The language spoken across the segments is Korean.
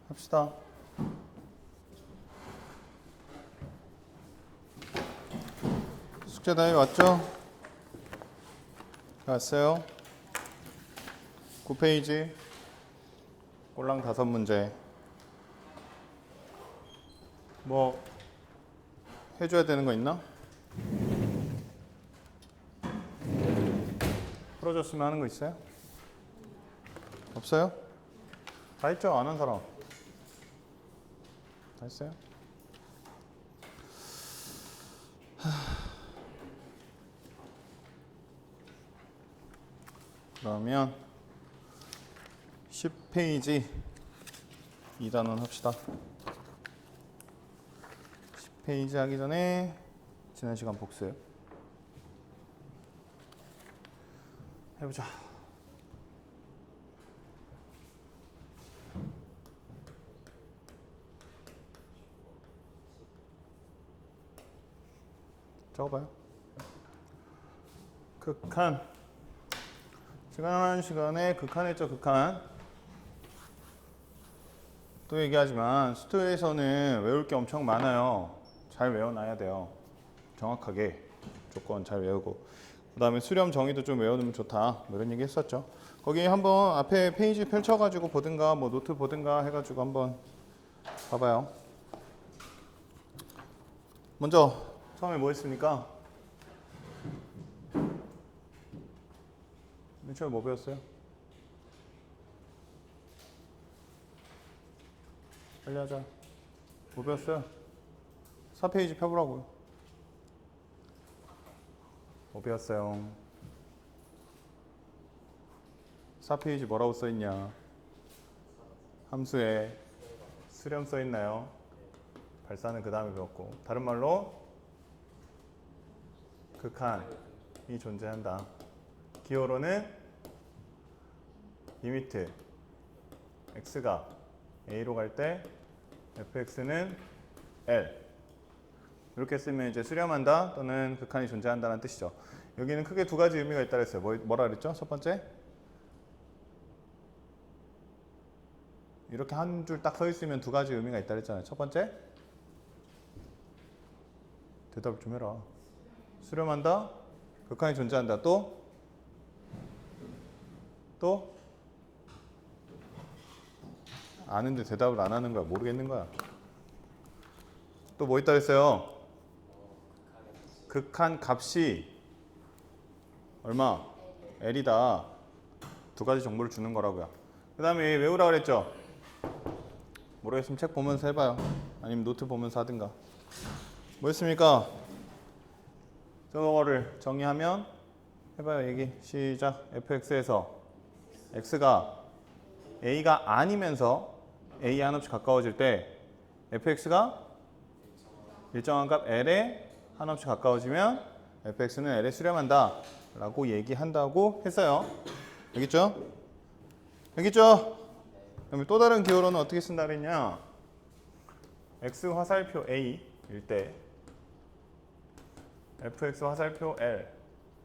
합시다. 숙제 다 해왔죠? 왔어요? 9페이지 꼴랑 5문제. 뭐 해줘야 되는 거 있나? 풀어줬으면 하는 거 있어요? 없어요? 다 했죠? 안 한 사람? 다 했어요? 그러면 10페이지 2단원 합시다. 10페이지 하기 전에 지난 시간 복습 해보자. 적어봐요. 극한. 지난 시간에 극한했죠, 극한. 또 얘기하지만 스토에서는 외울 게 엄청 많아요. 잘 외워놔야 돼요. 정확하게 조건 잘 외우고. 그 다음에 수렴 정의도 좀 외워두면 좋다. 뭐 이런 얘기 했었죠. 거기 한번 앞에 페이지 펼쳐가지고 보든가 뭐 노트 보든가 해가지고 한번 봐봐요. 먼저 처음에 뭐 했습니까? 맨 처음에 뭐 배웠어요? 빨리 하자. 뭐 배웠어요? 4페이지 펴보라고요. 뭐 배웠어요? 4페이지 뭐라고 써있냐? 함수에 수렴 써있나요? 발사는 그 다음에 배웠고, 다른 말로 극한이 존재한다. 기호로는 리미트 x가 a로 갈 때 fx는 l 이렇게 쓰면 이제 수렴한다 또는 극한이 존재한다는 뜻이죠. 여기는 크게 두 가지 의미가 있다 그랬어요. 뭐라 그랬죠? 첫 번째, 이렇게 한 줄 딱 서 있으면 두 가지 의미가 있다 그랬잖아요. 첫 번째, 대답을 좀 해라. 수렴한다, 극한이 존재한다. 또 아는데 대답을 안 하는 거야. 모르겠는 거야. 또 뭐 있다 그랬어요? 극한 값이 얼마? L이다. 두 가지 정보를 주는 거라고요. 그 다음에 외우라 그랬죠? 모르겠으면 책 보면서 해봐요. 아니면 노트 보면서 하든가. 뭐였습니까? 저거를 정의하면 해봐요. 얘기 시작. fx에서 x가 a가 아니면서 a 한없이 가까워질 때 fx가 일정한 값 l에 한없이 가까워지면 fx는 l에 수렴한다 라고 얘기한다고 했어요. 알겠죠? 알겠죠? 그럼 또 다른 기호로는 어떻게 쓴다 그랬냐? x 화살표 a일 때 fx 화살표 l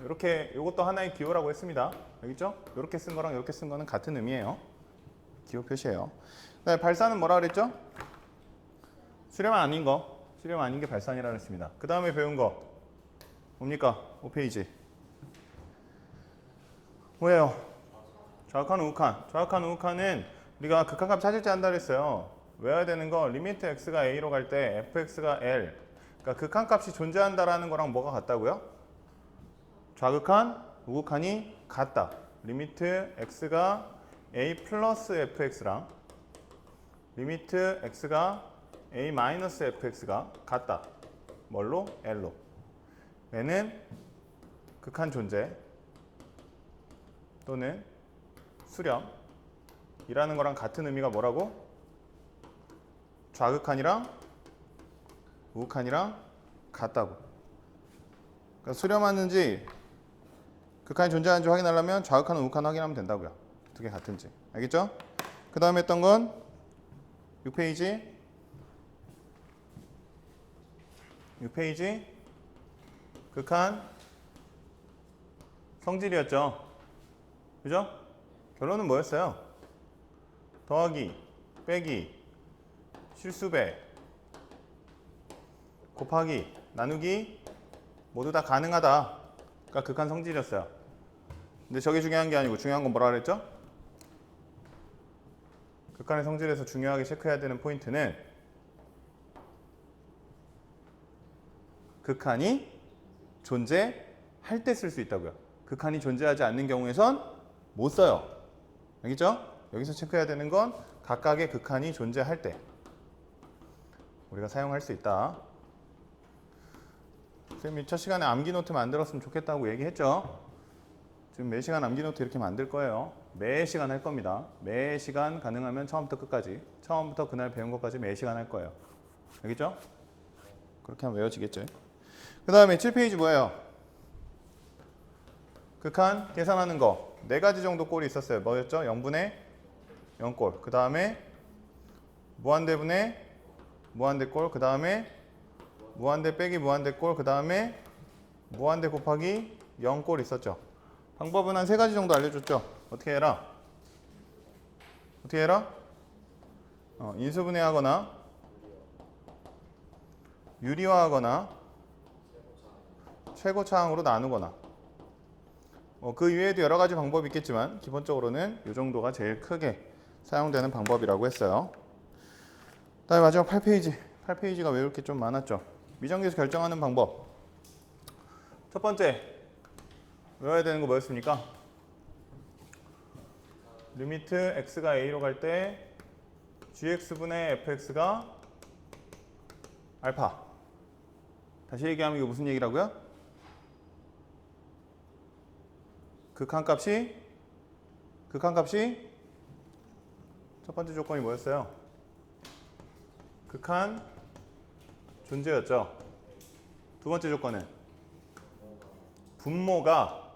이렇게 이것도 하나의 기호라고 했습니다. 알겠죠? 이렇게 쓴 거랑 이렇게 쓴 거는 같은 의미예요. 기호 표시예요. 그다음에 발산은 뭐라 그랬죠? 수렴 아닌 거. 수렴 아닌 게 발산이라고 했습니다. 그 다음에 배운 거 뭡니까? 5페이지. 뭐예요? 좌극한 우극한. 좌극한 우극한은 우리가 극한값 찾을 때 한다 그랬어요. 외워야 되는 거 리미트 x가 a로 갈 때 fx가 l. 그러니까 극한값이 존재한다라는 거랑 뭐가 같다고요? 좌극한 우극한이 같다. 리미트 x가 a 플러스 fx랑 리미트 x가 a 마이너스 fx가 같다. 뭘로? l로. 얘는 극한 존재 또는 수렴이라는 거랑 같은 의미가 뭐라고? 좌극한이랑 우극한이랑 같다고. 그러니까 수렴하는지 극한이 존재하는지 확인하려면 좌극한, 우극한 확인하면 된다고요. 두 개 같은지. 알겠죠? 그 다음에 했던 건 6페이지. 6페이지. 극한 성질이었죠. 그죠? 결론은 뭐였어요? 더하기, 빼기, 실수배, 곱하기, 나누기 모두 다 가능하다. 그러니까 극한 성질이었어요. 근데 저게 중요한 게 아니고 중요한 건 뭐라 그랬죠? 극한의 성질에서 중요하게 체크해야 되는 포인트는 극한이 존재할 때 쓸 수 있다고요. 극한이 존재하지 않는 경우에선 못 써요. 알겠죠? 여기서 체크해야 되는 건 각각의 극한이 존재할 때 우리가 사용할 수 있다. 선생님이 첫 시간에 암기 노트 만들었으면 좋겠다고 얘기했죠. 지금 매 시간 암기 노트 이렇게 만들 거예요. 매 시간 할 겁니다. 매 시간 가능하면 처음부터 끝까지, 처음부터 그날 배운 것까지 매 시간 할 거예요. 알겠죠? 그렇게 하면 외워지겠죠. 그 다음에 7페이지 뭐예요? 극한 계산하는 거 4가지 정도 꼴이 있었어요. 뭐였죠? 0분의 0꼴, 그 다음에 무한대분의 무한대꼴, 그 다음에 무한대 빼기 무한대꼴, 그 다음에 무한대 곱하기 0꼴 있었죠. 방법은 한 3가지 정도 알려줬죠. 어떻게 해라? 어떻게 해라? 인수분해하거나 유리화하거나 최고차항으로 나누거나 그 이외에도 여러 가지 방법이 있겠지만 기본적으로는 이 정도가 제일 크게 사용되는 방법이라고 했어요. 그다음에 마지막 8페이지가 왜 이렇게 좀 많았죠? 미정계수 결정하는 방법. 첫 번째 외워야 되는 거 뭐였습니까? 리미트 x가 a로 갈 때 gx분의 fx가 알파. 다시 얘기하면 이거 무슨 얘기라고요? 극한값이 첫 번째 조건이 뭐였어요? 극한 존재였죠. 두 번째 조건은 분모가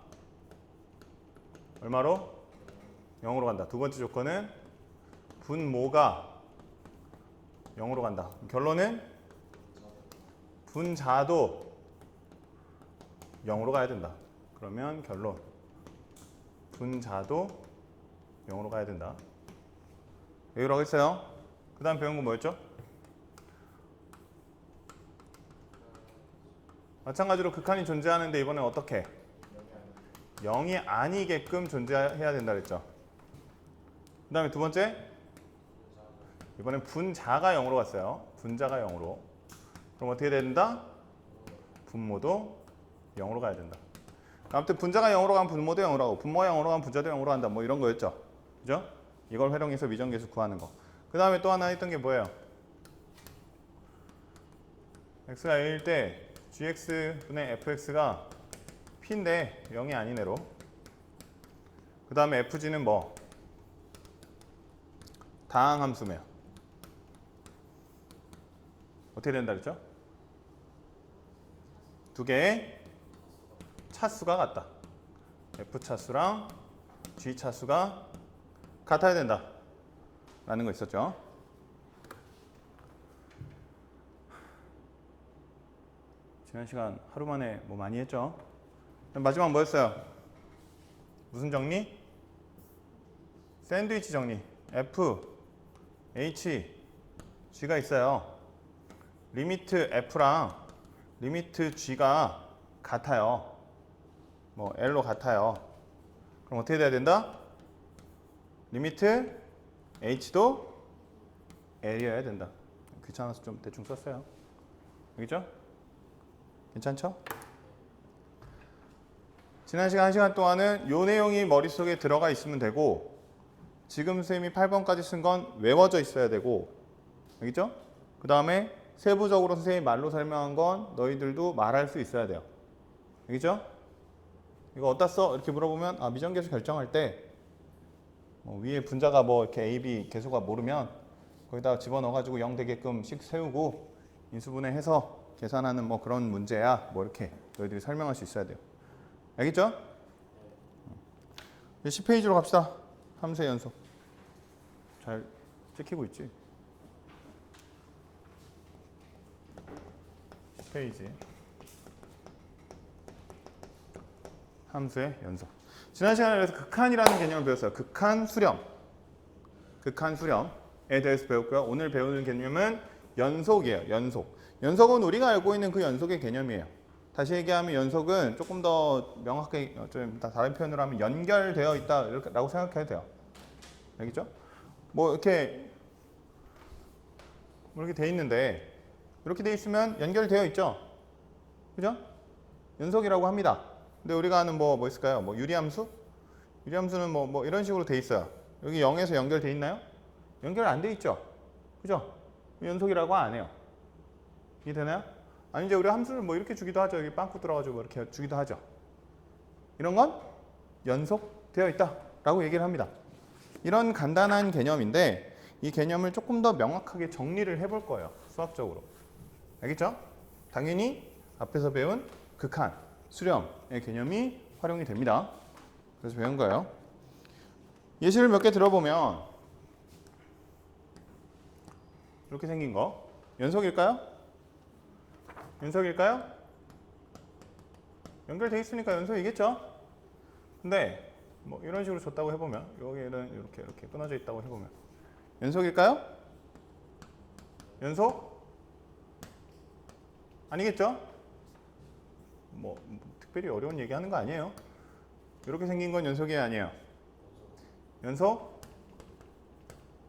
얼마로? 0으로 간다. 두 번째 조건은 분모가 0으로 간다. 결론은 분자도 0으로 가야 된다. 그러면 결론 분자도 0으로 가야 된다. 여기로 하겠어요. 그 다음 배운 건 뭐였죠? 마찬가지로 극한이 존재하는데 이번엔 어떻게? 0이 아니게끔 존재해야 된다 그랬죠. 그 다음에 두 번째 이번엔 분자가 0으로 갔어요. 분자가 0으로. 그럼 어떻게 된다? 분모도 0으로 가야 된다. 아무튼 분자가 0으로 가면 분모도 0으로 가고 분모가 0으로 가면 분자도 0으로 간다. 뭐 이런 거였죠. 그죠? 이걸 활용해서 미정계수 구하는 거. 그 다음에 또 하나 했던 게 뭐예요? x가 a일 때 gx분의 fx가 p인데 0이 아니네로. 그 다음에 fg는 뭐? 다항함수며. 어떻게 된다 그랬죠? 두 개의 차수가 같다. f 차수랑 g 차수가 같아야 된다 라는 거 있었죠. 지난 시간 하루 만에 뭐 많이 했죠. 마지막 뭐였어요? 무슨 정리? 샌드위치 정리. f, h, g가 있어요. 리미트 f랑 리미트 g가 같아요. 뭐 L로 같아요. 그럼 어떻게 돼야 된다? 리미트 H도 L이어야 된다. 귀찮아서 좀 대충 썼어요. 알겠죠? 괜찮죠? 지난 시간 1시간 동안은 요 내용이 머릿속에 들어가 있으면 되고 지금 선생님이 8번까지 쓴 건 외워져 있어야 되고 알겠죠? 그 다음에 세부적으로 선생님이 말로 설명한 건 너희들도 말할 수 있어야 돼요. 알겠죠? 이거 어디다 써? 이렇게 물어보면 미정계수 결정할 때 위에 분자가 뭐 이렇게 A, B 계수가 모르면 거기다 집어넣어가지고 0 되게끔씩 세우고 인수분해해서 계산하는 뭐 그런 문제야. 뭐 이렇게 너희들이 설명할 수 있어야 돼요. 알겠죠? 10페이지로 갑시다. 함수의 연속. 잘 찍히고 있지? 10페이지. 함수의 연속. 지난 시간에 그래서 극한이라는 개념을 배웠어요. 극한 수렴. 극한 수렴에 대해서 배웠고요. 오늘 배우는 개념은 연속이에요. 연속. 연속은 우리가 알고 있는 그 연속의 개념이에요. 다시 얘기하면 연속은 조금 더 명확하게 좀 다른 표현으로 하면 연결되어 있다라고 생각해도 돼요. 알겠죠? 뭐 이렇게 돼 있는데 이렇게 돼 있으면 연결되어 있죠. 그죠? 연속이라고 합니다. 근데 우리가 아는 뭐 있을까요? 뭐 유리함수? 유리함수는 뭐 이런 식으로 돼 있어요. 여기 0에서 연결돼 있나요? 연결 안 돼 있죠. 그죠? 연속이라고 안 해요. 이해되나요? 아니 이제 우리 함수를 뭐 이렇게 주기도 하죠. 여기 빵꾸 들어가지고 뭐 이렇게 주기도 하죠. 이런 건 연속되어 있다라고 얘기를 합니다. 이런 간단한 개념인데 이 개념을 조금 더 명확하게 정리를 해볼 거예요. 수학적으로. 알겠죠? 당연히 앞에서 배운 극한, 수렴의 개념이 활용이 됩니다. 그래서 배운 거예요. 예시를 몇 개 들어보면 이렇게 생긴 거 연속일까요? 연속일까요? 연결돼 있으니까 연속이겠죠? 근데 뭐 이런 식으로 줬다고 해보면 여기는 이렇게 끊어져 있다고 해보면 연속일까요? 연속? 아니겠죠? 뭐 특별히 어려운 얘기하는 거 아니에요. 이렇게 생긴 건 연속이 아니에요. 연속?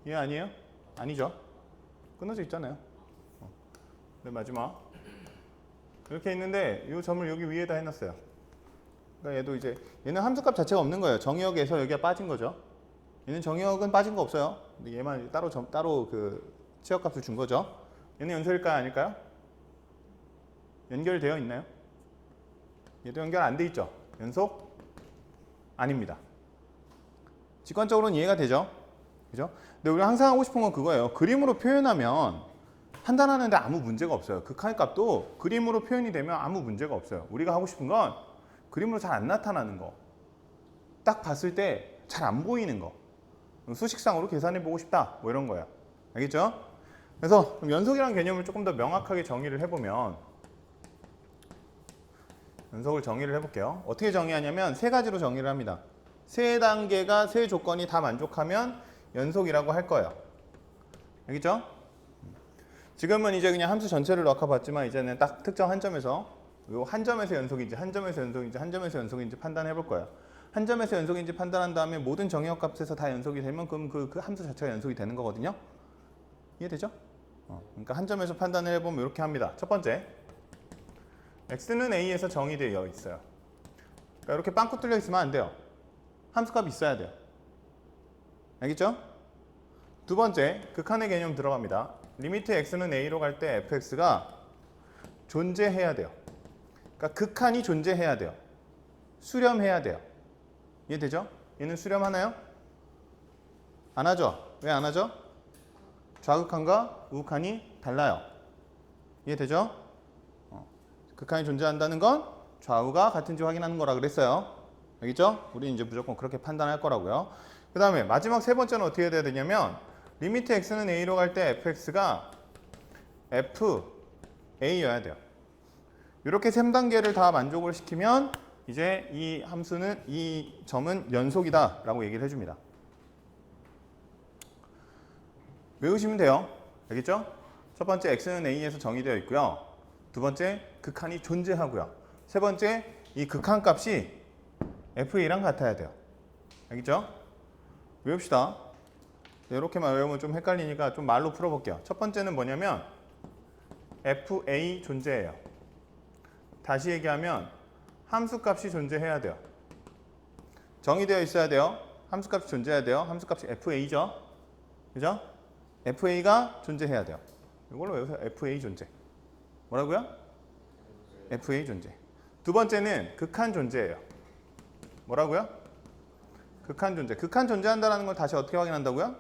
예 아니에요? 아니죠. 끊어져 있잖아요. 네, 마지막 이렇게 있는데 이 점을 여기 위에다 해놨어요. 그러니까 얘도 이제 얘는 함수값 자체가 없는 거예요. 정의역에서 여기가 빠진 거죠. 얘는 정의역은 빠진 거 없어요. 근데 얘만 따로 그 치역값을 준 거죠. 얘는 연속일까요? 아닐까요? 연결되어 있나요? 얘도 연결 안 돼 있죠. 연속? 아닙니다. 직관적으로는 이해가 되죠? 그죠? 근데 우리가 항상 하고 싶은 건 그거예요. 그림으로 표현하면 판단하는데 아무 문제가 없어요. 극한의 값도 그림으로 표현이 되면 아무 문제가 없어요. 우리가 하고 싶은 건 그림으로 잘 안 나타나는 거. 딱 봤을 때 잘 안 보이는 거. 수식상으로 계산해 보고 싶다. 뭐 이런 거예요. 알겠죠? 그래서 연속이라는 개념을 조금 더 명확하게 정의를 해보면 연속을 정의를 해볼게요. 어떻게 정의하냐면 세 가지로 정의를 합니다. 세 단계가 세 조건이 다 만족하면 연속이라고 할 거예요. 알겠죠? 지금은 이제 그냥 함수 전체를 넣어봤지만 이제는 딱 특정 한 점에서 요 한 점에서 연속인지 한 점에서 연속인지 한 점에서 연속인지 판단해 볼 거예요. 한 점에서 연속인지 판단한 다음에 모든 정의역 값에서 다 연속이 되면 그럼 그 함수 자체가 연속이 되는 거거든요. 이해되죠? 그러니까 한 점에서 판단을 해보면 이렇게 합니다. 첫 번째, x는 a에서 정의되어 있어요. 그러니까 이렇게 빵꾸 뚫려 있으면 안 돼요. 함수값이 있어야 돼요. 알겠죠? 두 번째, 극한의 개념 들어갑니다. 리미트 x는 a로 갈 때 fx가 존재해야 돼요. 그러니까 극한이 존재해야 돼요. 수렴해야 돼요. 이해되죠? 얘는 수렴하나요? 안 하죠? 왜 안 하죠? 좌극한과 우극한이 달라요. 이해되죠? 극한이 존재한다는 건 좌우가 같은지 확인하는 거라 그랬어요. 알겠죠? 우리는 이제 무조건 그렇게 판단할 거라고요. 그 다음에 마지막 세 번째는 어떻게 해야 되냐면 리미트 x는 a로 갈 때 fx가 fa여야 돼요. 이렇게 3단계를 다 만족을 시키면 이제 이 점은 연속이다 라고 얘기를 해줍니다. 외우시면 돼요. 알겠죠? 첫 번째 x는 a에서 정의되어 있고요. 두 번째 극한이 존재하고요. 세 번째 이 극한 값이 fa랑 같아야 돼요. 알겠죠? 외웁시다. 이렇게만 외우면 좀 헷갈리니까 좀 말로 풀어볼게요. 첫 번째는 뭐냐면 fa 존재해요. 다시 얘기하면 함수값이 존재해야 돼요. 정의되어 있어야 돼요. 함수값이 존재해야 돼요. 함수값이 fa죠. 그죠? fa가 존재해야 돼요. 이걸로 외우세요. fa 존재. 뭐라고요? fa 존재. 두 번째는 극한 존재예요. 뭐라고요? 극한 존재. 극한 존재한다는 걸 다시 어떻게 확인한다고요?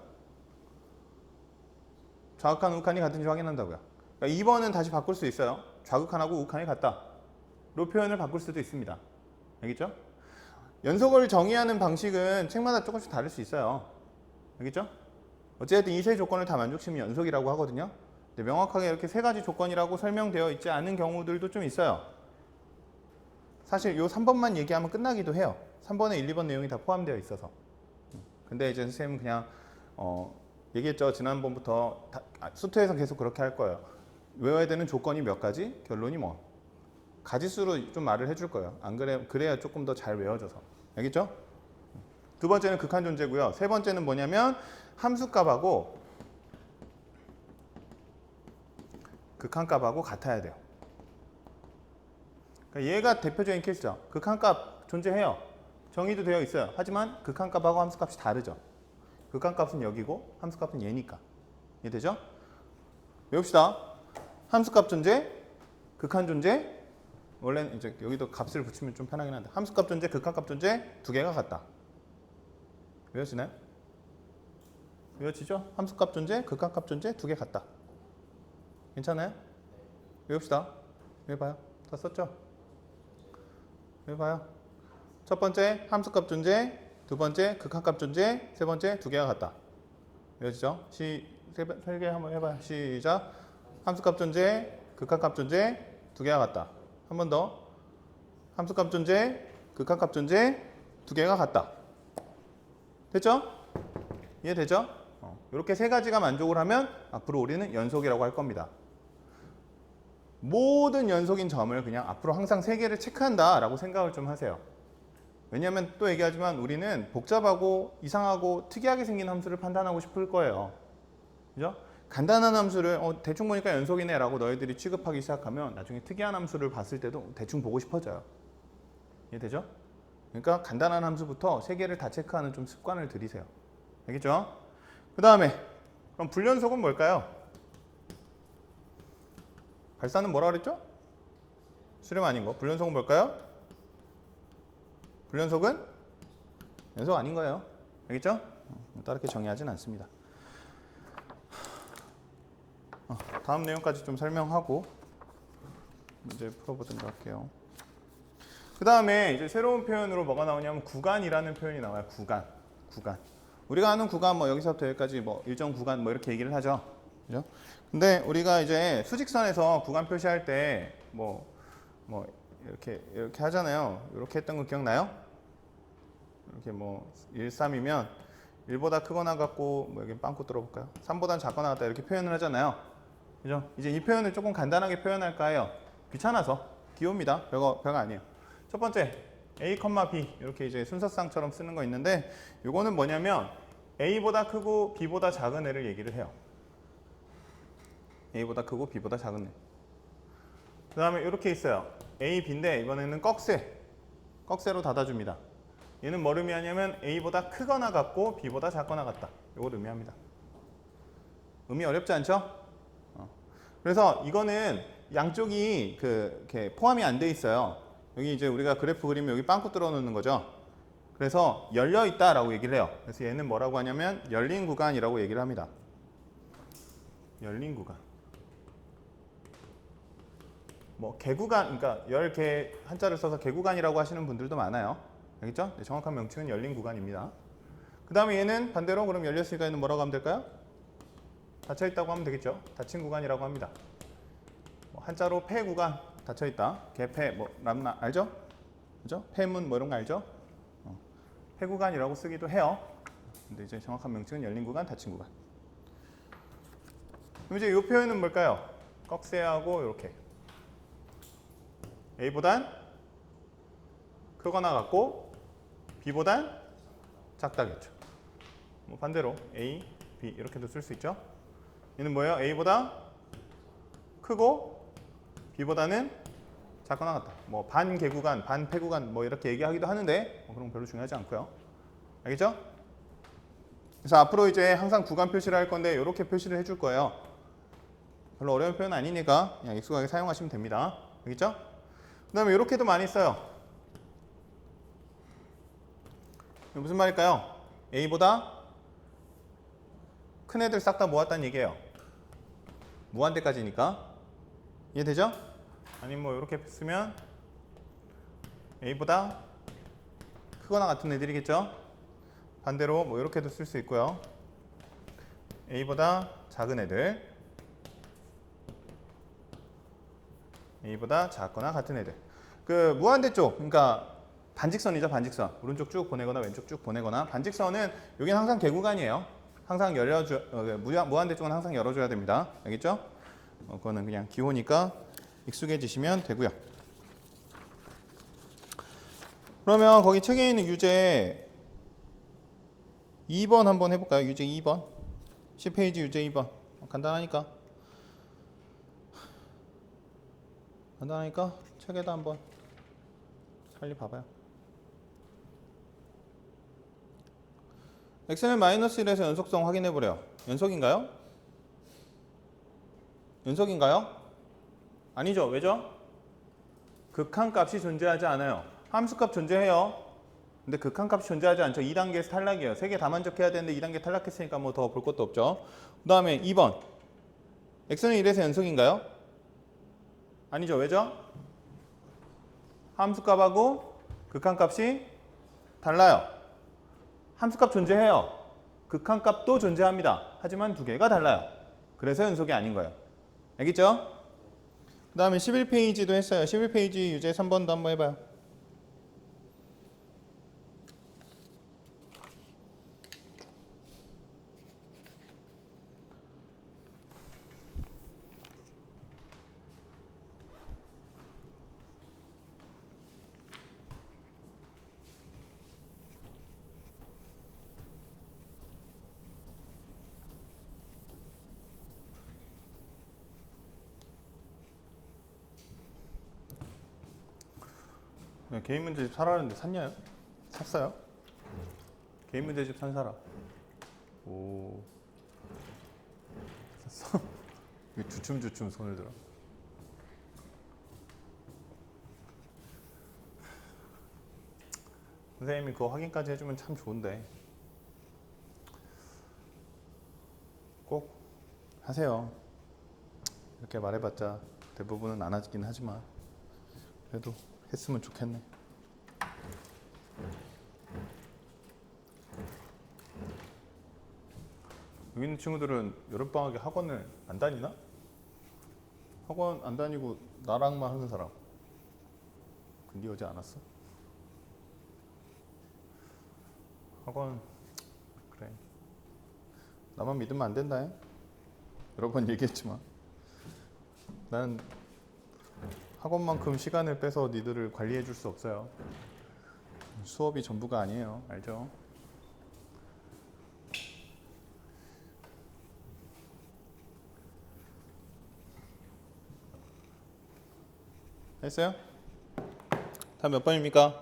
좌극한, 우극한이 같은지 확인한다고요. 그러니까 2번은 다시 바꿀 수 있어요. 좌극한하고 우극한이 같다. 로 표현을 바꿀 수도 있습니다. 알겠죠? 연속을 정의하는 방식은 책마다 조금씩 다를 수 있어요. 알겠죠? 어쨌든 이 세 조건을 다 만족시키면 연속이라고 하거든요. 근데 명확하게 이렇게 세 가지 조건이라고 설명되어 있지 않은 경우들도 좀 있어요. 사실 요 3번만 얘기하면 끝나기도 해요. 3번에 1, 2번 내용이 다 포함되어 있어서. 근데 이제 선생님은 그냥 얘기했죠. 지난번부터 수투에서 계속 그렇게 할 거예요. 외워야 되는 조건이 몇 가지, 결론이 뭐 가지수로 좀 말을 해줄 거예요. 안 그래야 조금 더 잘 외워져서. 알겠죠? 두 번째는 극한 존재고요. 세 번째는 뭐냐면 함수값하고 극한값하고 같아야 돼요. 그러니까 얘가 대표적인 케이스죠. 극한값 존재해요. 정의도 되어 있어요. 하지만 극한값하고 함수값이 다르죠. 극한값은 여기고 함수값은 얘니까. 이해되죠? 외웁시다. 함수값 존재, 극한 존재. 원래는 이제 여기도 값을 붙이면 좀 편하긴 한데 함수값 존재, 극한값 존재 두 개가 같다. 외워지나요? 외워지죠? 함수값 존재, 극한값 존재 두 개 같다. 괜찮아요? 외웁시다. 외워봐요. 다 썼죠? 외워봐요. 첫 번째 함수값 존재, 두 번째 극한값 존재, 세 번째 두 개가 같다. 외워지죠? 세 개 한번 해봐요. 시작. 함수값 존재, 극한값 존재 두 개가 같다. 한 번 더. 함수값 존재, 극한값 존재 두 개가 같다. 됐죠? 이해되죠? 이렇게 세 가지가 만족을 하면 앞으로 우리는 연속이라고 할 겁니다. 모든 연속인 점을 그냥 앞으로 항상 세 개를 체크한다라고 생각을 좀 하세요. 왜냐하면 또 얘기하지만 우리는 복잡하고 이상하고 특이하게 생긴 함수를 판단하고 싶을 거예요. 그죠? 간단한 함수를 대충 보니까 연속이네 라고 너희들이 취급하기 시작하면 나중에 특이한 함수를 봤을 때도 대충 보고 싶어져요. 이해되죠? 그러니까 간단한 함수부터 세 개를 다 체크하는 좀 습관을 들이세요. 알겠죠? 그 다음에 그럼 불연속은 뭘까요? 발사는 뭐라 그랬죠? 수렴 아닌 거. 불연속은 뭘까요? 불연속은 연속 아닌 거예요. 알겠죠? 따르게 정의하진 않습니다. 다음 내용까지 좀 설명하고 문제 풀어보도록 할게요. 그 다음에 이제 새로운 표현으로 뭐가 나오냐면 구간이라는 표현이 나와요. 구간. 우리가 아는 구간 뭐 여기서부터 여기까지 뭐 일정 구간 뭐 이렇게 얘기를 하죠. 그죠? 근데 우리가 이제 수직선에서 구간 표시할 때 뭐 이렇게 하잖아요. 이렇게 했던 거 기억나요? 이렇게 뭐 1, 3이면 1보다 크거나 같고 뭐 여기 빵꾸 뚫어볼까요? 3보다 작거나 같다 이렇게 표현을 하잖아요. 그죠? 이제 이 표현을 조금 간단하게 표현할까 해요. 귀찮아서. 귀여웁니다. 별거 아니에요. 첫 번째 A, B 이렇게 이제 순서쌍처럼 쓰는 거 있는데 요거는 뭐냐면 A보다 크고 B보다 작은 애를 얘기를 해요. A보다 크고 B보다 작은 애. 그 다음에 이렇게 있어요. A, B인데 이번에는 꺽쇠로 닫아줍니다. 얘는 뭘 의미하냐면 A보다 크거나 같고 B보다 작거나 같다. 이걸 의미합니다. 의미 어렵지 않죠? 그래서 이거는 양쪽이 이렇게 포함이 안 돼 있어요. 여기 이제 우리가 그래프 그리면 여기 빵꾸 뚫어 놓는 거죠. 그래서 열려 있다라고 얘기를 해요. 그래서 얘는 뭐라고 하냐면 열린 구간이라고 얘기를 합니다. 열린 구간. 뭐 개구간, 그러니까 열개 한자를 써서 개구간이라고 하시는 분들도 많아요. 알겠죠? 네, 정확한 명칭은 열린 구간입니다. 그 다음에 얘는 반대로 그럼 열렸으니까 얘는 뭐라고 하면 될까요? 닫혀 있다고 하면 되겠죠. 닫힌 구간이라고 합니다. 한자로 폐 구간, 닫혀 있다. 개폐, 뭐 람나 알죠? 그죠? 폐문 뭐 이런 거 알죠? 폐 구간이라고 쓰기도 해요. 근데 이제 정확한 명칭은 열린 구간, 닫힌 구간. 그럼 이제 이 표현은 뭘까요? 꺽쇠하고 이렇게 A보단 크거나 같고 B보단 작다겠죠. 뭐 반대로 A, B 이렇게도 쓸 수 있죠. 얘는 뭐예요? A보다 크고 B보다는 작거나 같다. 뭐 반개구간, 반폐구간 뭐 이렇게 얘기하기도 하는데 그런 건 별로 중요하지 않고요. 알겠죠? 그래서 앞으로 이제 항상 구간 표시를 할 건데 이렇게 표시를 해줄 거예요. 별로 어려운 표현 아니니까 그냥 익숙하게 사용하시면 됩니다. 알겠죠? 그 다음에 이렇게도 많이 써요. 무슨 말일까요? A보다 큰 애들 싹 다 모았다는 얘기예요. 무한대까지니까. 이해되죠? 아니면 뭐 이렇게 쓰면 A보다 크거나 같은 애들이겠죠? 반대로 뭐 이렇게도 쓸 수 있고요. A보다 작은 애들, A보다 작거나 같은 애들. 그 무한대 쪽, 그러니까 반직선이죠, 반직선. 오른쪽 쭉 보내거나 왼쪽 쭉 보내거나. 반직선은 여기는 항상 개구간이에요. 항상 무한대 쪽은 항상 열어줘야 됩니다. 알겠죠? 그거는 그냥 기호니까 익숙해지시면 되고요. 그러면 거기 책에 있는 유제 2번 한번 해볼까요? 유제 2번 10페이지 유제 2번 간단하니까 책에다 한번 빨리 봐봐요. x는 마이너스 1에서 연속성 확인해보래요. 연속인가요? 아니죠. 왜죠? 극한값이 존재하지 않아요. 함수값 존재해요. 근데 극한값이 존재하지 않죠. 2단계에서 탈락이에요. 3개 다 만족해야 되는데 2단계 탈락했으니까 뭐 더 볼 것도 없죠. 그 다음에 2번 x는 1에서 연속인가요? 아니죠. 왜죠? 함수값하고 극한값이 달라요. 함수값 존재해요. 극한값도 존재합니다. 하지만 두 개가 달라요. 그래서 연속이 아닌 거예요. 알겠죠? 그 다음에 11페이지도 했어요. 11페이지 유제 3번도 한번 해봐요. 개인 문제집 사라는데 샀냐요? 샀어요? 개인 문제집 산 사람. 오. 샀어? 이게 주춤주춤 손을 들어. 선생님이 그거 확인까지 해주면 참 좋은데 꼭 하세요. 이렇게 말해봤자 대부분은 안 하긴 하지만 그래도 했으면 좋겠네. 여기 있는 친구들은 여름방학에 학원을 안 다니나? 학원 안 다니고 나랑만 하는 사람. 근데 어제 안 왔어? 학원 그래. 나만 믿으면 안 된다. 여러 번 얘기했지만 나는 학원만큼 시간을 빼서 니들을 관리해 줄 수 없어요. 수업이 전부가 아니에요. 알죠? 했어요? 다음 몇 번입니까?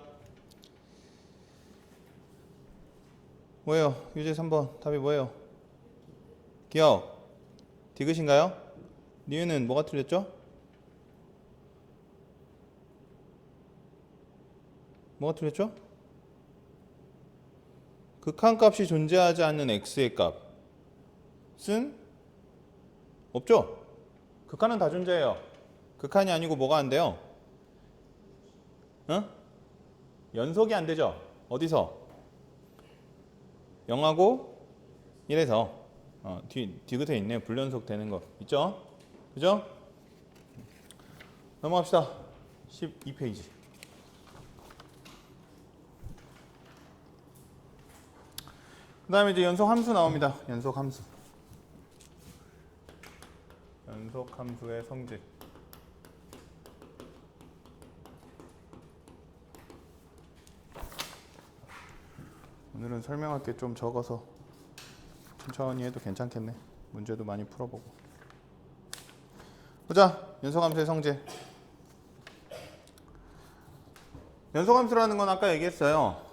뭐예요? 유제 3번 답이 뭐예요? 기억 디귿인가요? 니은은 뭐가 틀렸죠? 뭐가 틀렸죠? 극한값이 존재하지 않는 x의 값은 없죠? 극한은 다 존재해요. 극한이 아니고 뭐가 안 돼요? 연속이 안 되죠? 어디서? 0하고 1에서 디귿에 있네요. 불연속 되는 거 있죠? 그죠? 넘어갑시다. 12페이지. 그 다음에 이제 연속 함수 나옵니다. 연속 함수의 성질. 오늘은 설명할 게 좀 적어서 천천히 해도 괜찮겠네. 문제도 많이 풀어보고. 보자. 연속함수의 성질. 연속함수라는 건 아까 얘기했어요.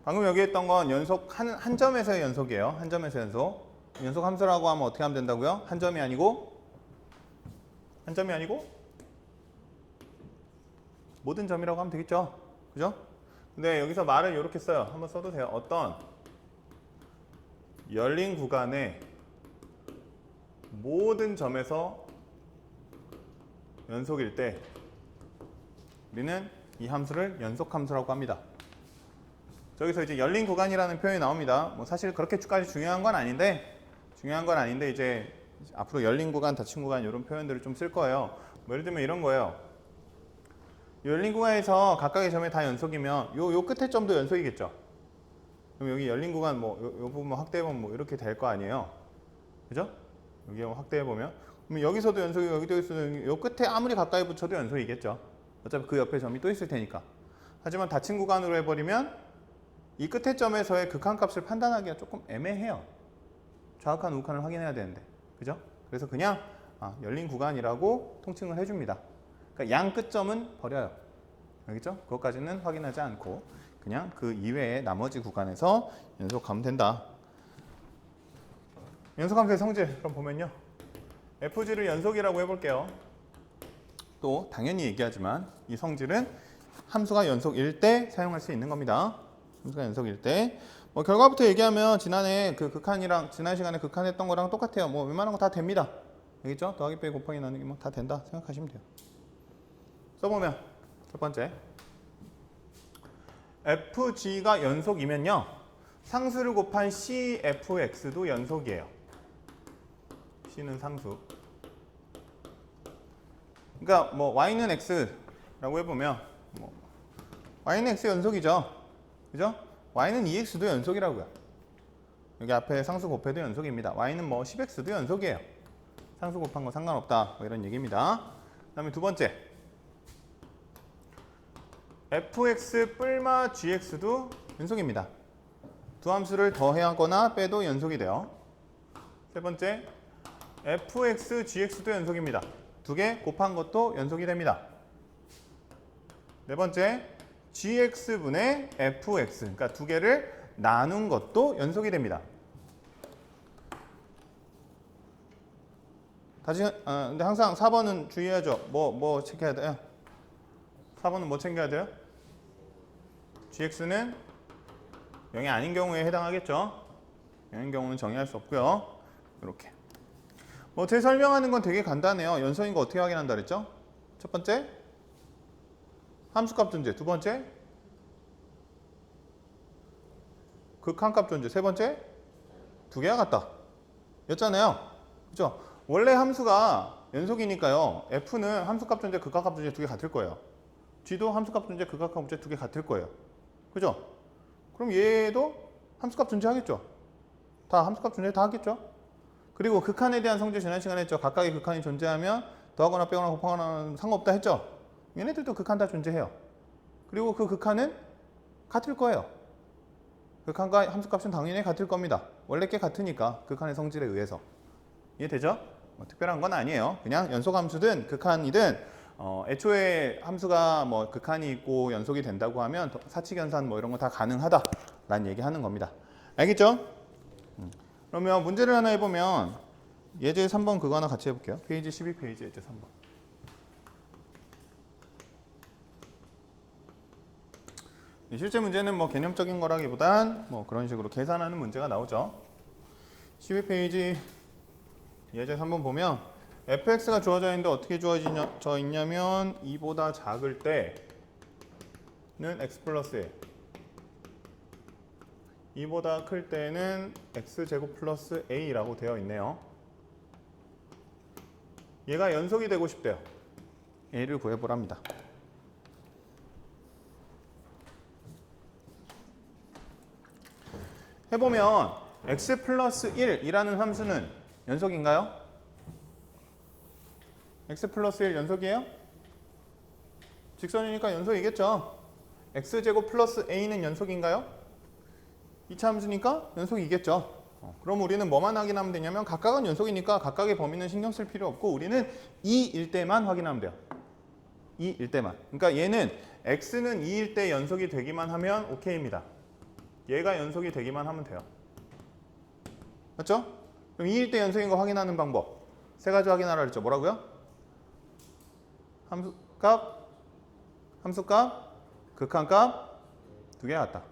방금 여기 했던 건 연속 한 점에서의 연속이에요. 한 점에서 연속. 연속함수라고 하면 어떻게 하면 된다고요? 한 점이 아니고 모든 점이라고 하면 되겠죠. 그죠? 근데 여기서 말을 이렇게 써요. 한번 써도 돼요. 어떤 열린 구간의 모든 점에서 연속일 때 우리는 이 함수를 연속함수라고 합니다. 저기서 이제 열린 구간이라는 표현이 나옵니다. 뭐 사실 그렇게까지 중요한 건 아닌데 이제 앞으로 열린 구간, 닫힌 구간 이런 표현들을 좀 쓸 거예요. 뭐 예를 들면 이런 거예요. 열린 구간에서 각각의 점이 다 연속이면 요 끝에 점도 연속이겠죠. 그럼 여기 열린 구간 뭐 요 부분 확대해보면 뭐 이렇게 될 거 아니에요. 그죠? 여기 확대해보면 그럼 여기서도 연속이 여기도 있으면 요 끝에 아무리 가까이 붙여도 연속이겠죠. 어차피 그 옆에 점이 또 있을 테니까. 하지만 닫힌 구간으로 해버리면 이 끝에 점에서의 극한값을 판단하기가 조금 애매해요. 좌극한 우극한을 확인해야 되는데. 그죠? 그래서 그냥 열린 구간이라고 통칭을 해줍니다. 그러니까 양 끝점은 버려요. 알겠죠? 그것까지는 확인하지 않고 그냥 그 이외의 나머지 구간에서 연속하면 된다. 연속함수의 성질 그럼 보면요. FG를 연속이라고 해볼게요. 또 당연히 얘기하지만 이 성질은 함수가 연속일 때 사용할 수 있는 겁니다. 함수가 연속일 때. 뭐 결과부터 얘기하면 지난해 그 극한이랑 지난 시간에 극한했던 거랑 똑같아요. 뭐 웬만한 거 다 됩니다. 알겠죠? 더하기 빼기 곱하기 나누기 뭐 다 된다 생각하시면 돼요. 써보면 첫 번째 FG가 연속이면요. 상수를 곱한 CFX도 연속이에요. C는 상수. 그러니까 뭐 Y는 X라고 해보면 뭐 Y는 X 연속이죠. 그죠? Y는 2X도 연속이라고요. 여기 앞에 상수 곱해도 연속입니다. Y는 뭐 10X도 연속이에요. 상수 곱한 거 상관없다. 뭐 이런 얘기입니다. 그 다음에 두 번째 fx 뿔마 gx도 연속입니다. 두 함수를 더하거나 빼도 연속이 돼요. 세 번째 fx gx도 연속입니다. 두 개 곱한 것도 연속이 됩니다. 네 번째 gx분의 fx 그러니까 두 개를 나눈 것도 연속이 됩니다. 다시 근데 항상 4번은 주의해야죠. 뭐 체크해야 돼요? 4번은 뭐 챙겨야 돼요? gx는 0이 아닌 경우에 해당하겠죠. 0인 경우는 정의할 수 없고요. 이렇게. 뭐 제 설명하는 건 되게 간단해요. 연속인 거 어떻게 확인한다 그랬죠? 첫 번째 함수값 존재. 두 번째 극한값 존재. 세 번째 두 개가 같다. 였잖아요. 그죠? 원래 함수가 연속이니까요. f는 함수값 존재, 극한값 존재 두 개 같을 거예요. g도 함수값 존재, 극한값 존재 두 개 같을 거예요. 그죠? 그럼 얘도 함수값 존재하겠죠? 다 함수값 존재 다 하겠죠? 그리고 극한에 대한 성질 지난 시간에 했죠. 각각의 극한이 존재하면 더하거나 빼거나 곱하거나 상관없다 했죠? 얘네들도 극한 다 존재해요. 그리고 그 극한은 같을 거예요. 극한과 함수값은 당연히 같을 겁니다. 원래 게 같으니까 극한의 성질에 의해서. 이해되죠? 뭐 특별한 건 아니에요. 그냥 연속함수든 극한이든 애초에 함수가 뭐 극한이 있고 연속이 된다고 하면 사칙연산 뭐 이런 거 다 가능하다라는 얘기하는 겁니다. 알겠죠? 그러면 문제를 하나 해보면 예제 3번 그거 하나 같이 해볼게요. 페이지 12페이지 예제 3번. 실제 문제는 뭐 개념적인 거라기보단 뭐 그런 식으로 계산하는 문제가 나오죠. 12페이지 예제 3번 보면 fx가 주어져 있는데 어떻게 주어져 있냐면 2보다 작을 때는 x 플러스 1 2보다 클 때는 x제곱 플러스 a라고 되어 있네요. 얘가 연속이 되고 싶대요. a를 구해보랍니다. 해보면 x 플러스 1이라는 함수는 연속인가요? x 플러스 1 연속이에요? 직선이니까 연속이겠죠. x제곱 플러스 a는 연속인가요? 2차 함수니까 연속이겠죠. 그럼 우리는 뭐만 확인하면 되냐면 각각은 연속이니까 각각의 범위는 신경 쓸 필요 없고 우리는 2일 때만 확인하면 돼요. 2일 때만. 그러니까 얘는 x는 2일 때 연속이 되기만 하면 오케이입니다. 얘가 연속이 되기만 하면 돼요. 맞죠? 그럼 2일 때 연속인 거 확인하는 방법 세 가지 확인하라 그랬죠. 뭐라고요? 함수값, 극한값 두 개 같다.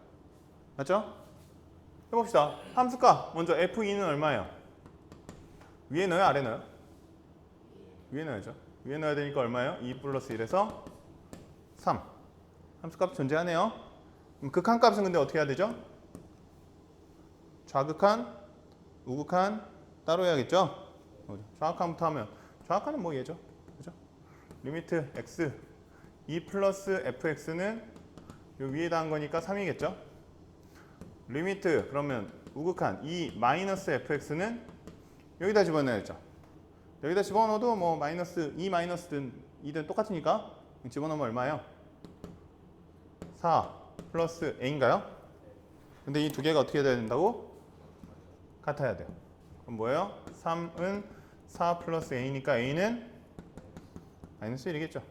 맞죠? 해봅시다. 함수값 먼저 f2는 얼마예요? 위에 넣어요? 아래 넣어요? 위에 넣어야죠. 위에 넣어야 되니까 얼마예요? 2 플러스 1에서 3. 함수값 존재하네요. 그럼 극한값은 근데 어떻게 해야 되죠? 좌극한, 우극한 따로 해야겠죠? 좌극한부터 하면 좌극한은 뭐 얘죠? 그죠? 리미트 x 2 플러스 fx는 요 위에다 한 거니까 3이겠죠? 리미트 그러면 우극한 이 마이너스 fx는 여기다 집어넣어야죠. 여기다 집어넣어도 뭐 마이너스 2 마이너스든 2든 똑같으니까 집어넣으면 얼마예요? 4 플러스 a인가요? 근데 이 두 개가 어떻게 돼야 된다고? 같아야 돼요. 그럼 뭐예요? 3은 4 플러스 a니까 a는 마이너스 1이겠죠.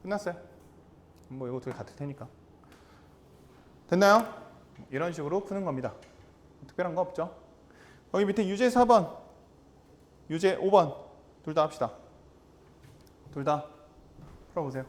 끝났어요. 뭐 이거 두 개 같을 테니까. 됐나요? 이런 식으로 푸는 겁니다. 특별한 거 없죠? 거기 밑에 유제 4번, 유제 5번 둘 다 합시다. 둘 다 풀어보세요.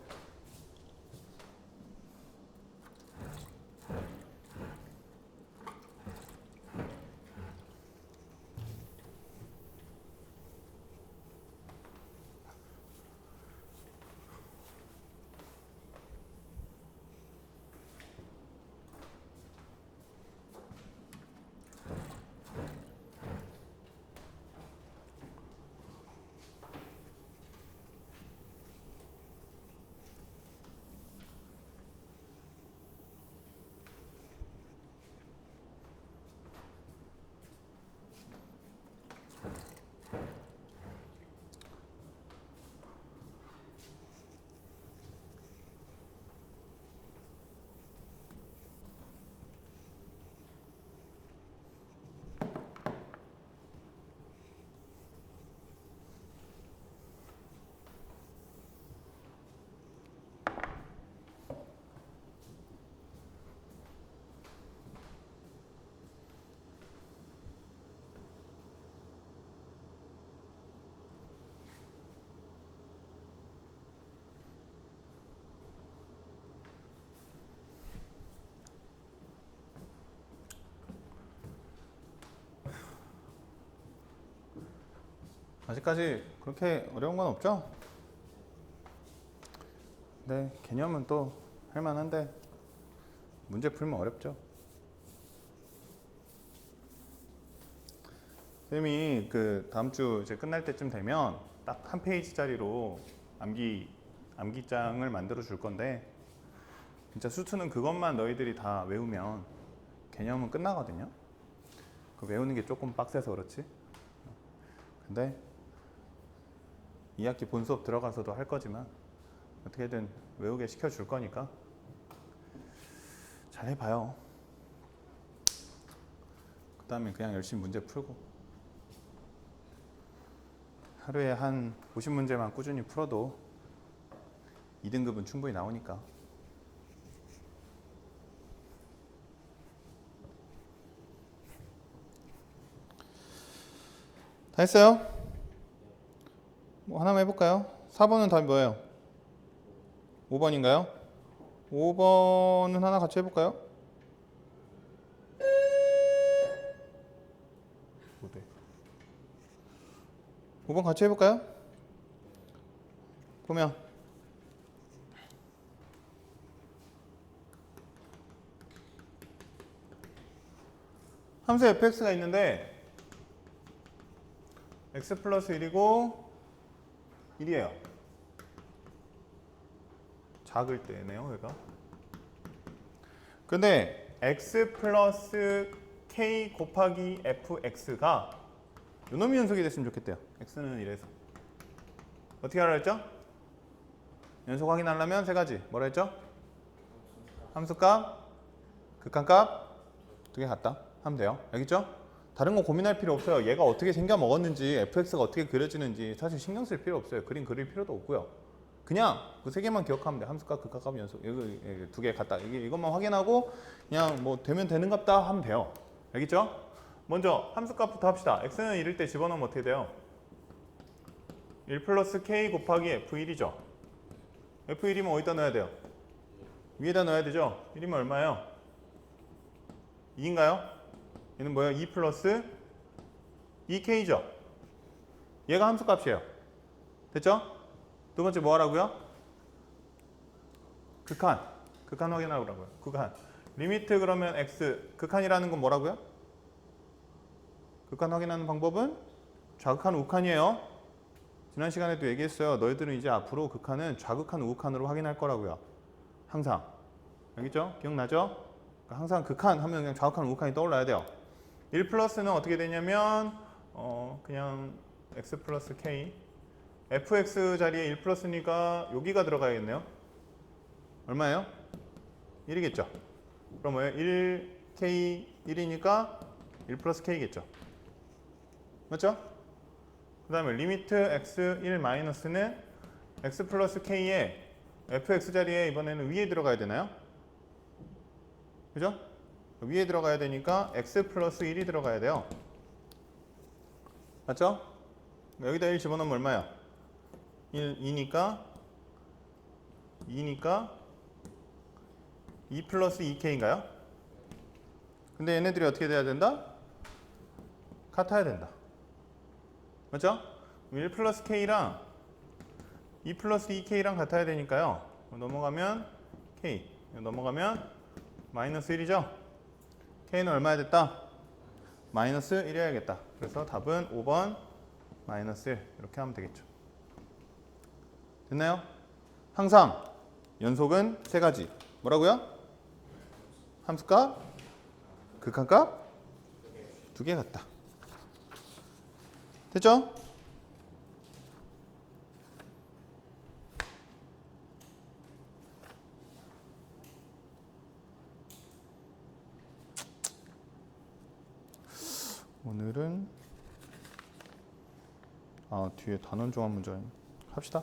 아직까지 그렇게 어려운 건 없죠? 네, 개념은 또 할만한데 문제 풀면 어렵죠. 쌤이 그 다음 주 이제 끝날 때쯤 되면 딱 한 페이지짜리로 암기장을 만들어 줄 건데 진짜 수투는 그것만 너희들이 다 외우면 개념은 끝나거든요. 그 외우는 게 조금 빡세서 그렇지. 근데 2학기 본 수업 들어가서도 할 거지만 어떻게든 외우게 시켜줄 거니까 잘 해봐요. 그 다음에 그냥 열심히 문제 풀고 하루에 한 50문제만 꾸준히 풀어도 2등급은 충분히 나오니까. 다 했어요? 뭐 하나만 해볼까요? 4번은 답이 뭐예요? 5번인가요? 5번은 하나 같이 해볼까요? 못해. 5번 같이 해볼까요? 보면 함수 fx가 있는데 x 플러스 1이고 1이에요. 작을 때네요, 얘가. 근데 x 플러스 k 곱하기 fx가 요놈이 연속이 됐으면 좋겠대요. x는 이래서. 어떻게 하라 했죠? 연속 확인하려면 세 가지. 뭐라 했죠? 함수값, 극한값 두 개 같다 하면 돼요. 알겠죠? 다른 거 고민할 필요 없어요. 얘가 어떻게 생겨 먹었는지, fx가 어떻게 그려지는지 사실 신경 쓸 필요 없어요. 그림 그릴 필요도 없고요. 그냥 그 세 개만 기억하면 돼. 함수값, 극한값, 연속. 이거 두 개 같다. 이것만 확인하고 그냥 뭐 되면 되는 값다 하면 돼요. 알겠죠? 먼저 함수값부터 합시다. x는 1일 때 집어넣으면 어떻게 돼요? 1 플러스 k 곱하기 f1이죠. f1이면 어디다 넣어야 돼요? 위에다 넣어야 되죠? 1이면 얼마예요? 2인가요? 얘는 뭐예요? 2 플러스 2k죠? 얘가 함수값이에요. 됐죠? 두 번째 뭐 하라고요? 극한 확인하라고요. 극한. 리미트 그러면 x, 극한이라는 건 뭐라고요? 극한 확인하는 방법은 좌극한, 우극한이에요. 지난 시간에도 얘기했어요. 너희들은 이제 앞으로 극한은 좌극한, 우극한으로 확인할 거라고요. 항상. 알겠죠? 기억나죠? 그러니까 항상 극한 하면 그냥 좌극한 우극한이 떠올라야 돼요. 1 플러스는 어떻게 되냐면 그냥 x 플러스 k fx 자리에 1 플러스니까 여기가 들어가야겠네요. 얼마예요? 1이겠죠. 그럼 뭐예요? 1k 1이니까 1 플러스 k겠죠. 맞죠? 그 다음에 리미트 x 1 마이너스는 x 플러스 k에 fx 자리에 이번에는 위에 들어가야 되나요? 그죠? 위에 들어가야 되니까 x 플러스 1이 들어가야 돼요. 맞죠? 여기다 1 집어넣으면 얼마야? 2니까 2 플러스 2k인가요? 근데 얘네들이 어떻게 돼야 된다? 같아야 된다. 맞죠? 1 플러스 k랑 2 플러스 2k랑 같아야 되니까요. 넘어가면 k, 넘어가면 마이너스 1이죠? k는 얼마야 됐다? 마이너스 1이어야겠다. 그래서 답은 5번 마이너스 1 이렇게 하면 되겠죠. 됐나요? 항상 연속은 세 가지. 뭐라고요? 함수값, 극한값, 두 개 같다. 됐죠? 오늘은 뒤에 단원 종합 문제 합시다.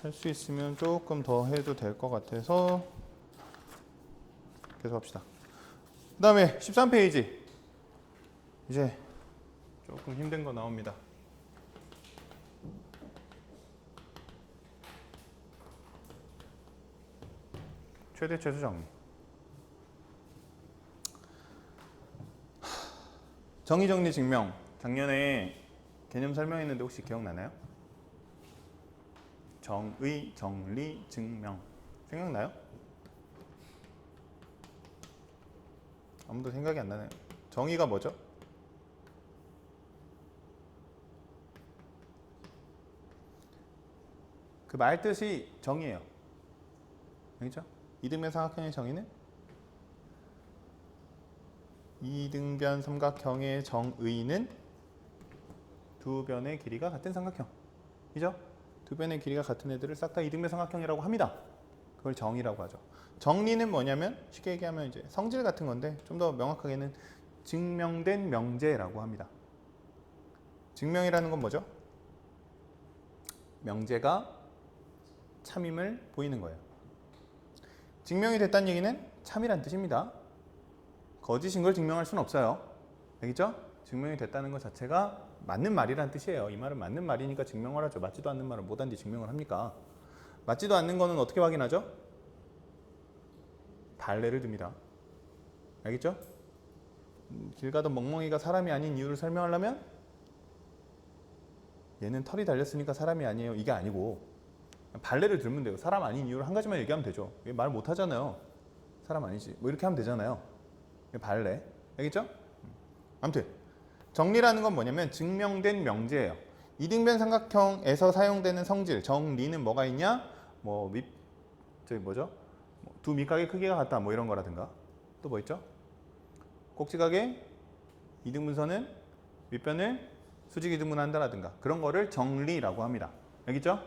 할 수 있으면 조금 더 해도 될 것 같아서 계속 합시다. 그 다음에 13페이지 이제 조금 힘든 거 나옵니다. 최대 최소 정리. 정의, 정리, 증명. 작년에 개념 설명했는데 혹시 기억나나요? 정의, 정리, 증명. 생각나요? 아무도 생각이 안 나네요. 정의가 뭐죠? 그 말 뜻이 정의예요. 알겠죠? 이등변 삼각형의 정의는 이등변 삼각형의 정의는 두 변의 길이가 같은 삼각형. 이죠? 두 변의 길이가 같은 애들을 싹 다 이등변 삼각형이라고 합니다. 그걸 정의라고 하죠. 정리는 뭐냐면 쉽게 얘기하면 이제 성질 같은 건데 좀 더 명확하게는 증명된 명제라고 합니다. 증명이라는 건 뭐죠? 명제가 참임을 보이는 거예요. 증명이 됐다는 얘기는 참이란 뜻입니다. 거짓인 걸 증명할 수는 없어요. 알겠죠? 증명이 됐다는 것 자체가 맞는 말이란 뜻이에요. 이 말은 맞는 말이니까 증명을 하죠. 맞지도 않는 말을 못한뒤 증명을 합니까? 맞지도 않는 거는 어떻게 확인하죠? 발레를 듭니다. 알겠죠? 길 가던 멍멍이가 사람이 아닌 이유를 설명하려면 얘는 털이 달렸으니까 사람이 아니에요. 이게 아니고 발레를 들면 돼요. 사람 아닌 이유를 한 가지만 얘기하면 되죠. 말 못하잖아요. 사람 아니지. 뭐 이렇게 하면 되잖아요. 발레. 알겠죠? 아무튼 정리라는 건 뭐냐면 증명된 명제예요. 이등변 삼각형에서 사용되는 성질 정리는 뭐가 있냐? 두 밑각의 크기가 같다. 뭐 이런 거라든가. 또 뭐 있죠? 꼭지각의 이등분선은 밑변을 수직이등분한다라든가 그런 거를 정리라고 합니다. 알겠죠?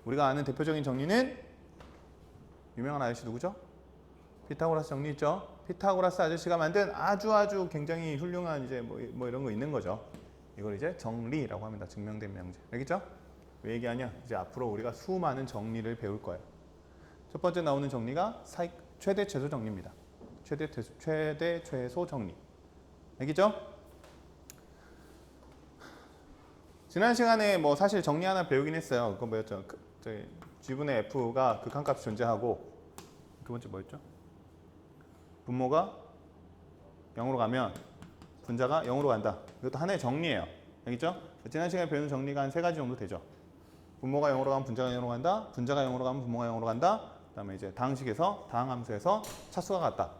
우리가 아는 대표적인 정리는 유명한 아저씨 누구죠? 피타고라스 정리 있죠? 피타고라스 아저씨가 만든 아주 굉장히 훌륭한 이제 뭐 이런 거 있는 거죠. 이걸 이제 정리라고 합니다. 증명된 명제. 알겠죠? 왜 얘기하냐? 이제 앞으로 우리가 수많은 정리를 배울 거예요. 첫 번째 나오는 정리가 최대 최소 정리입니다. 최대 최소 정리. 알겠죠? 지난 시간에 뭐 사실 정리 하나 배우긴 했어요. 그건 뭐였죠? G분의 F가 극한값이 존재하고 두 번째 뭐였죠? 분모가 0으로 가면 분자가 0으로 간다. 이것도 하나의 정리예요. 알겠죠? 지난 시간에 배운 정리가 한 세 가지 정도 되죠. 분모가 0으로 가면 분자가 0으로 간다. 분자가 0으로 가면 분모가 0으로 간다. 그다음에 이제 다항식에서 다항함수에서 차수가 같다.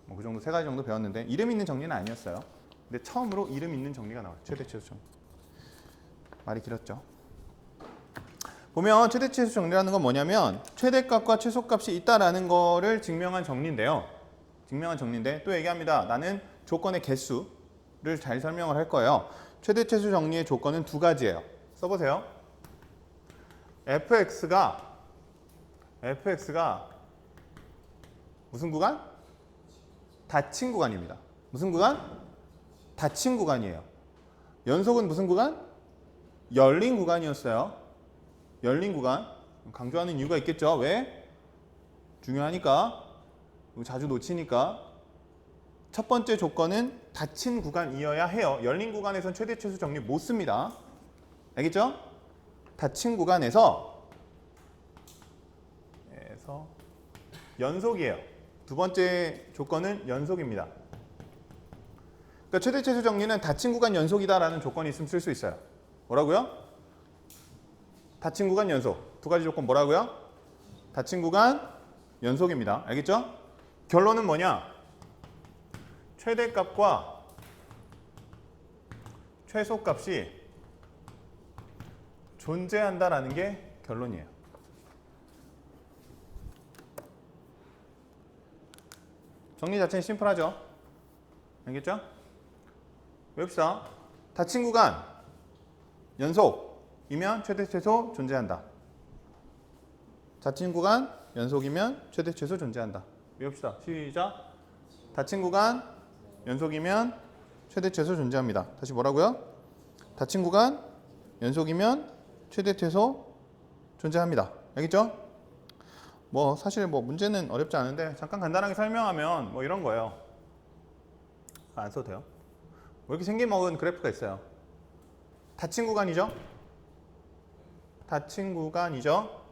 뭐 그 정도 세 가지 정도 배웠는데 이름 있는 정리는 아니었어요. 근데 처음으로 이름 있는 정리가 나와요. 최대 최소 정리. 말이 길었죠. 보면 최대 최소 정리라는 건 뭐냐면 최대값과 최소값이 있다라는 거를 증명한 정리인데요. 증명한 정리인데 또 얘기합니다. 나는 조건의 개수를 잘 설명을 할 거예요. 최대 최소 정리의 조건은 두 가지예요. 써보세요. fx가 무슨 구간? 닫힌 구간입니다. 무슨 구간? 닫힌 구간이에요. 연속은 무슨 구간? 열린 구간이었어요. 열린 구간. 강조하는 이유가 있겠죠. 왜? 중요하니까. 자주 놓치니까. 첫 번째 조건은 닫힌 구간이어야 해요. 열린 구간에선 최대 최소 정리 못 씁니다. 알겠죠? 닫힌 구간에서 연속이에요. 두 번째 조건은 연속입니다. 그러니까 최대 최소 정리는 닫힌 구간 연속이다라는 조건이 있으면 쓸 수 있어요. 뭐라고요? 닫힌 구간 연속. 두 가지 조건 뭐라고요? 닫힌 구간 연속입니다. 알겠죠? 결론은 뭐냐? 최대값과 최소값이 존재한다라는 게 결론이에요. 정리 자체는 심플하죠? 알겠죠? 외웁시다. 닫힌 구간 연속이면 최대 최소 존재한다. 닫힌 구간 연속이면 최대 최소 존재한다. 외웁시다. 시작. 닫힌 구간 연속이면 최대 최소 존재합니다. 다시 뭐라고요? 닫힌 구간 연속이면 최대 최소 존재합니다. 알겠죠? 뭐 사실 뭐 문제는 어렵지 않은데 잠깐 간단하게 설명하면 뭐 이런 거예요. 안 써도 돼요. 뭐 이렇게 생기먹은 그래프가 있어요. 닫힌 구간이죠? 닫힌 구간이죠?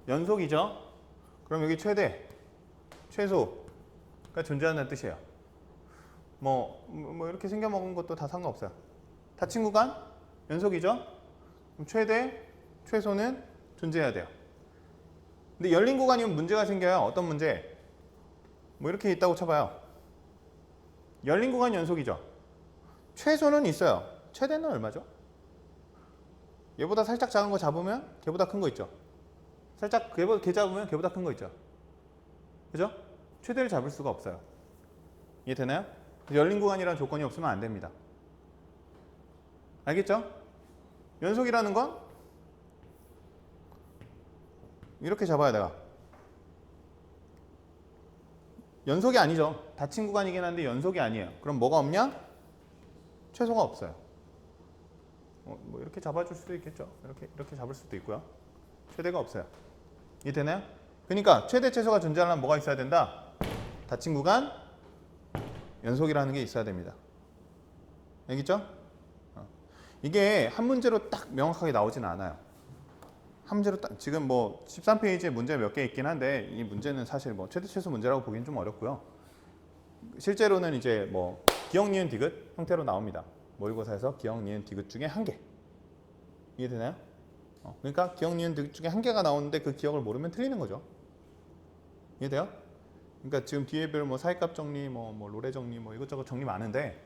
연속이죠? 그럼 여기 최대, 최소가 존재한다는 뜻이에요. 뭐 이렇게 생겨먹은 것도 다 상관없어요. 닫힌 구간 연속이죠? 그럼 최대, 최소는 존재해야 돼요. 근데 열린 구간이면 문제가 생겨요. 어떤 문제? 뭐 이렇게 있다고 쳐봐요. 열린 구간 연속이죠. 최소는 있어요. 최대는 얼마죠? 얘보다 살짝 작은 거 잡으면 걔보다 큰 거 있죠. 살짝 걔 잡으면 걔보다 큰 거 있죠. 그죠? 최대를 잡을 수가 없어요. 이해되나요? 열린 구간이라는 조건이 없으면 안 됩니다. 알겠죠? 연속이라는 건 이렇게 잡아야 돼요. 연속이 아니죠. 닫힌 구간이긴 한데 연속이 아니에요. 그럼 뭐가 없냐? 최소가 없어요. 뭐 이렇게 잡아줄 수도 있겠죠. 이렇게 잡을 수도 있고요. 최대가 없어요. 이해되나요? 그러니까 최대 최소가 존재하려면 뭐가 있어야 된다? 닫힌 구간 연속이라는 게 있어야 됩니다. 알겠죠? 이게 한 문제로 딱 명확하게 나오진 않아요. 한 문제로 딱 지금 뭐 13페이지에 문제 몇 개 있긴 한데 이 문제는 사실 뭐 최대 최소 문제라고 보기는 좀 어렵고요. 실제로는 이제 뭐 기억, 니은, 디귿 형태로 나옵니다. 모의고사에서 기억, 니은, 디귿 중에 한 개. 이해되나요? 그러니까 기억, 니은, 디귿 중에 한 개가 나오는데 그 기억을 모르면 틀리는 거죠. 이해돼요? 그러니까 지금 뒤에 별 뭐 사이값 정리, 뭐 로레 정리, 뭐 이것저것 정리 많은데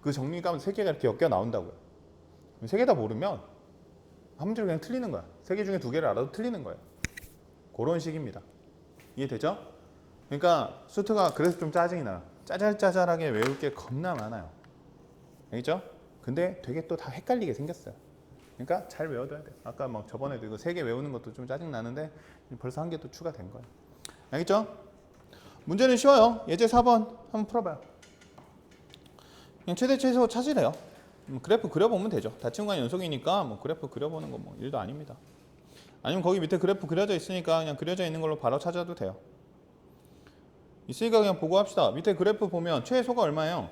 그 정리가 세 개가 이렇게 엮여 나온다고요. 세 개 다 모르면 한 문제로 그냥 틀리는 거야. 세 개 중에 두 개를 알아도 틀리는 거예요. 그런 식입니다. 이해되죠? 그러니까 수트가 그래서 좀 짜증이 나요. 짜잘짜잘하게 외울 게 겁나 많아요. 알겠죠? 근데 되게 또 다 헷갈리게 생겼어요. 그러니까 잘 외워둬야 돼요. 아까 막 저번에도 이거 3개 외우는 것도 좀 짜증 나는데 벌써 한 개 또 추가된 거예요. 알겠죠? 문제는 쉬워요. 예제 4번 한번 풀어봐요. 그냥 최대 최소 찾으래요. 그래프 그려보면 되죠. 닫힌 구간 연속이니까 뭐 그래프 그려보는 거 뭐 일도 아닙니다. 아니면 거기 밑에 그래프 그려져 있으니까 그냥 그려져 있는 걸로 바로 찾아도 돼요. 있으니까 그냥 보고 합시다. 밑에 그래프 보면 최소가 얼마예요?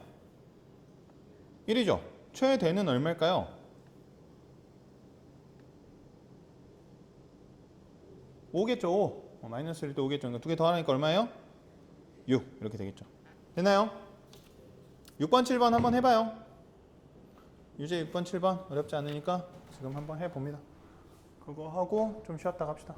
1이죠. 최대는 얼마일까요? 5겠죠. 5. 마이너스 1도 5겠죠. 그러니까 두 개 더하니까 얼마예요? 6. 이렇게 되겠죠. 됐나요? 6번, 7번 한번 해봐요. 유제 6번, 7번 어렵지 않으니까 지금 한번 해봅니다. 그거 하고 좀 쉬었다 갑시다.